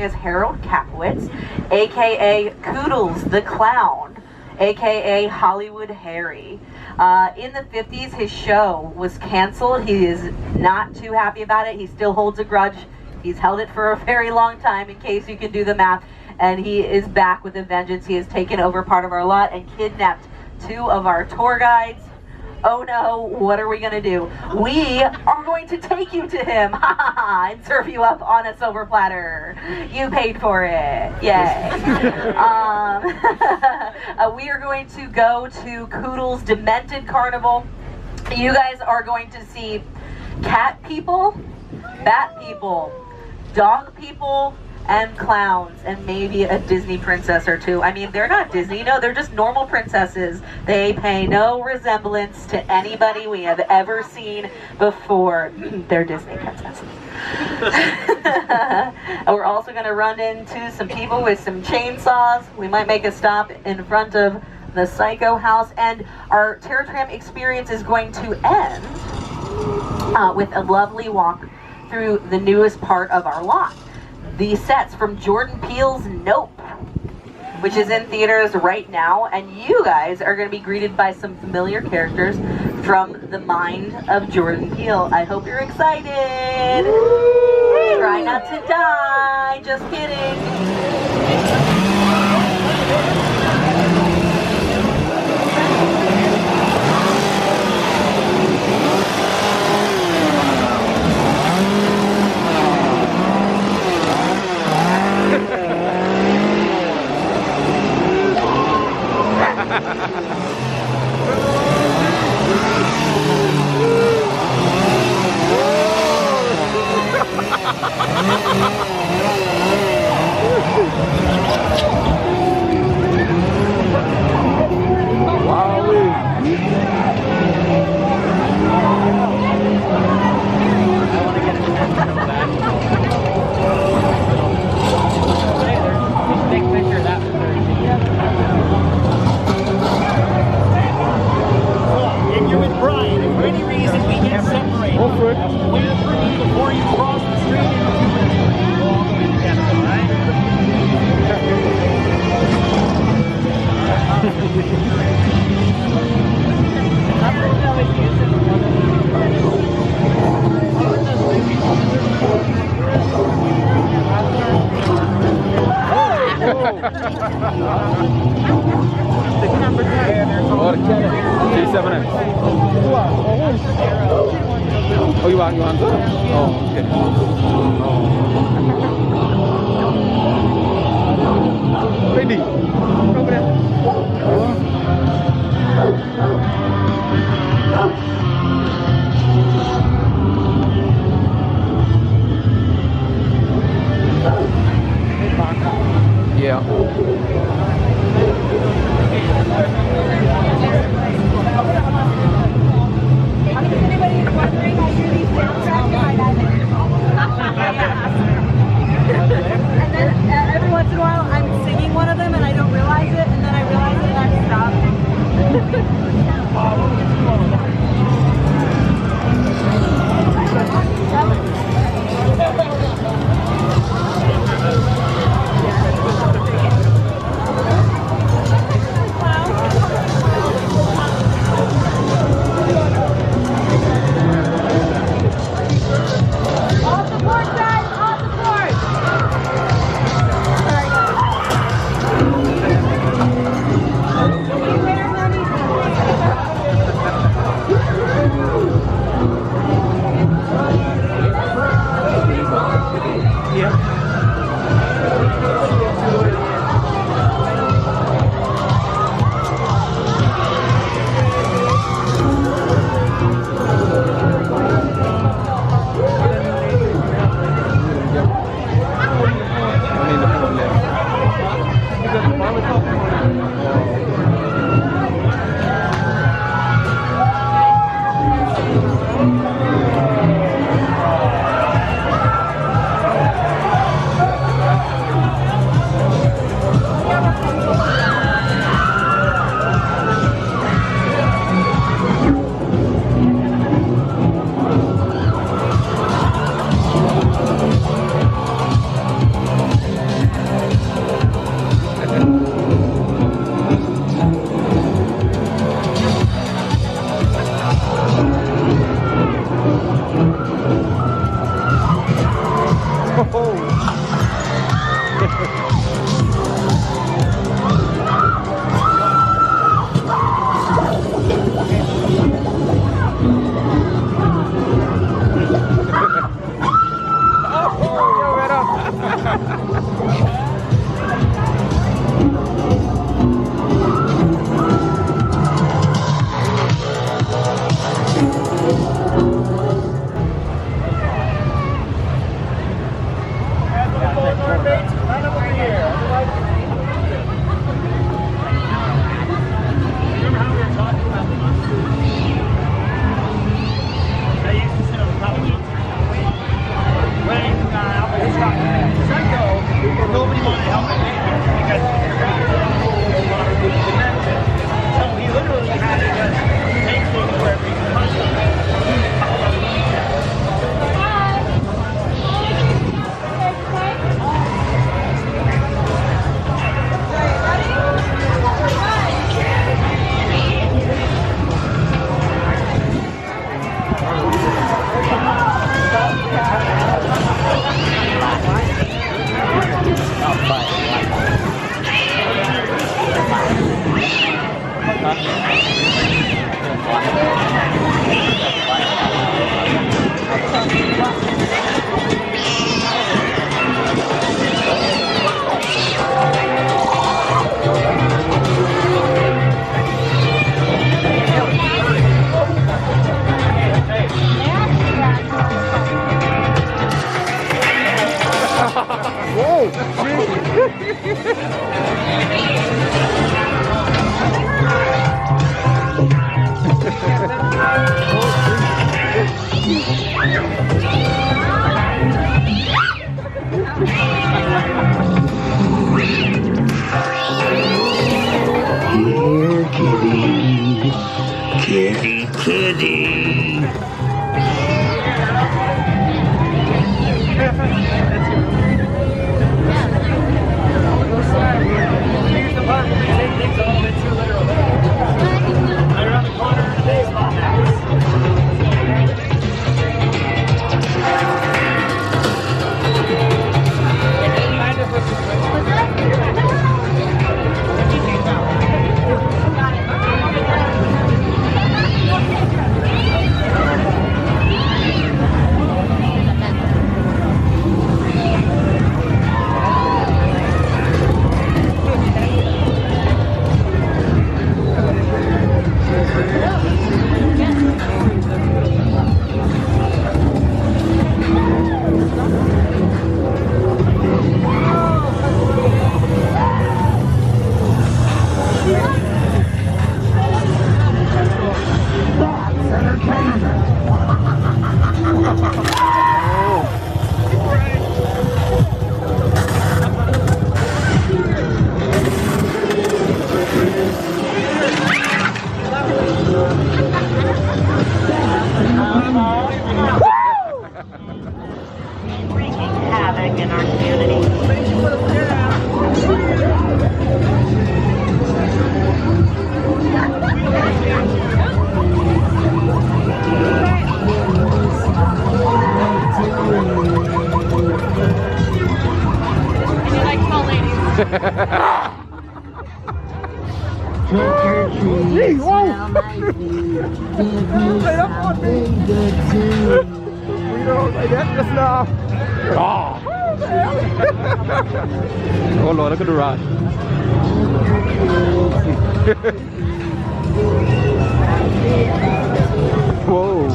is Harold Kapowitz, aka Koodles the Clown, aka Hollywood Harry. In the 50s, his show was canceled. He is not too happy about it. He still holds a grudge. He's held it for a very long time, in case you can do the math. And he is back with a vengeance. He has taken over part of our lot and kidnapped 2 of our tour guides. Oh no, what are we gonna do? We are going to take you to him, and serve you up on a silver platter. You paid for it, yay. We are going to go to Koodles' Demented Carnival. You guys are going to see cat people, bat people, dog people, and clowns, and maybe a Disney princess or 2. I mean, they're not Disney, no, they're just normal princesses. They pay no resemblance to anybody we have ever seen before. They're Disney princesses. We're also going to run into some people with some chainsaws. We might make a stop in front of the Psycho House, and our Terror Tram experience is going to end with a lovely walk through the newest part of our lot. The sets from Jordan Peele's Nope, which is in theaters right now, and you guys are going to be greeted by some familiar characters from the mind of Jordan Peele. I hope you're excited. Try not to die, just kidding. Oh, you want to? Oh, okay. Ready? Over there. Yeah. And then every once in a while I'm singing one of them and I don't realize it, and then I realize it and I stop. kitty. Right around the corner, the baseball house. Wreaking havoc in our community. And you like tall ladies. Hey, whoa! We don't like that just now. Oh. Oh Lord, look at the rod. Whoa.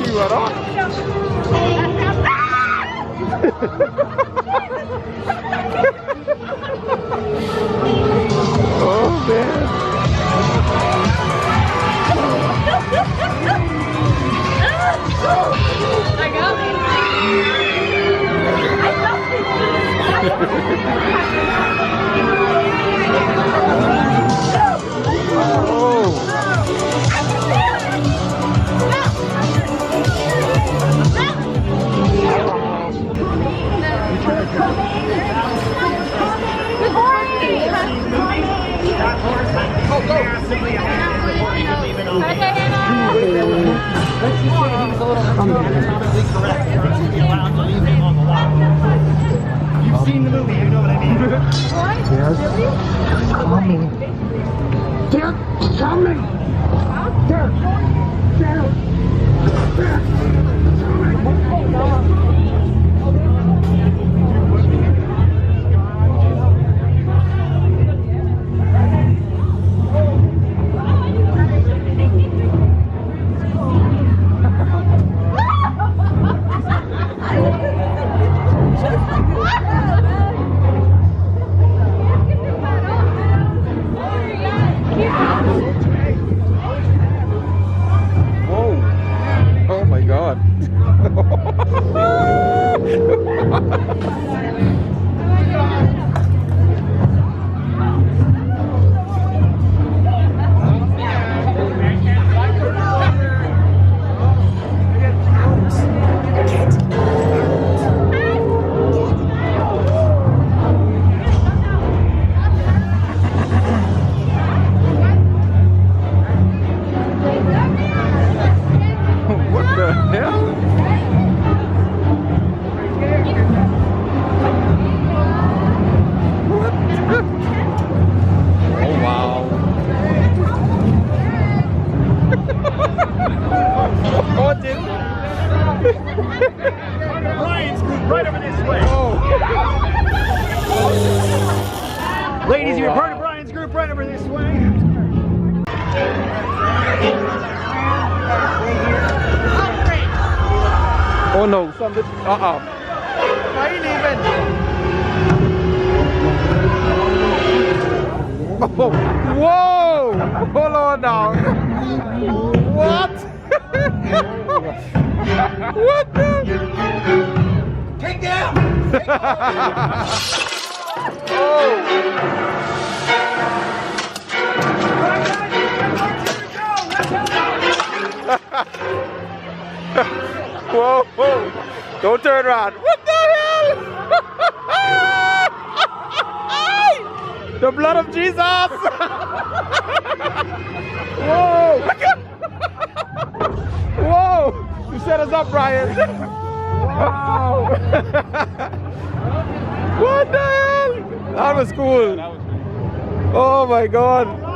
You are on. Oh man. I got me. You've seen the movie, you know what I mean. They're coming. They're coming. Whoa. Oh my God. What the hell? What? Oh wow. Oh, did Brian's group right over this way. oh. Ladies, you're part of Brian's group right over this way. Oh no, something. I ain't even. Oh, whoa! Hold on now. What? What the? Take down! Don't turn around. What the hell? The blood of Jesus. Whoa. Whoa. You set us up, Brian. Wow. What the hell? That was cool. Oh my God.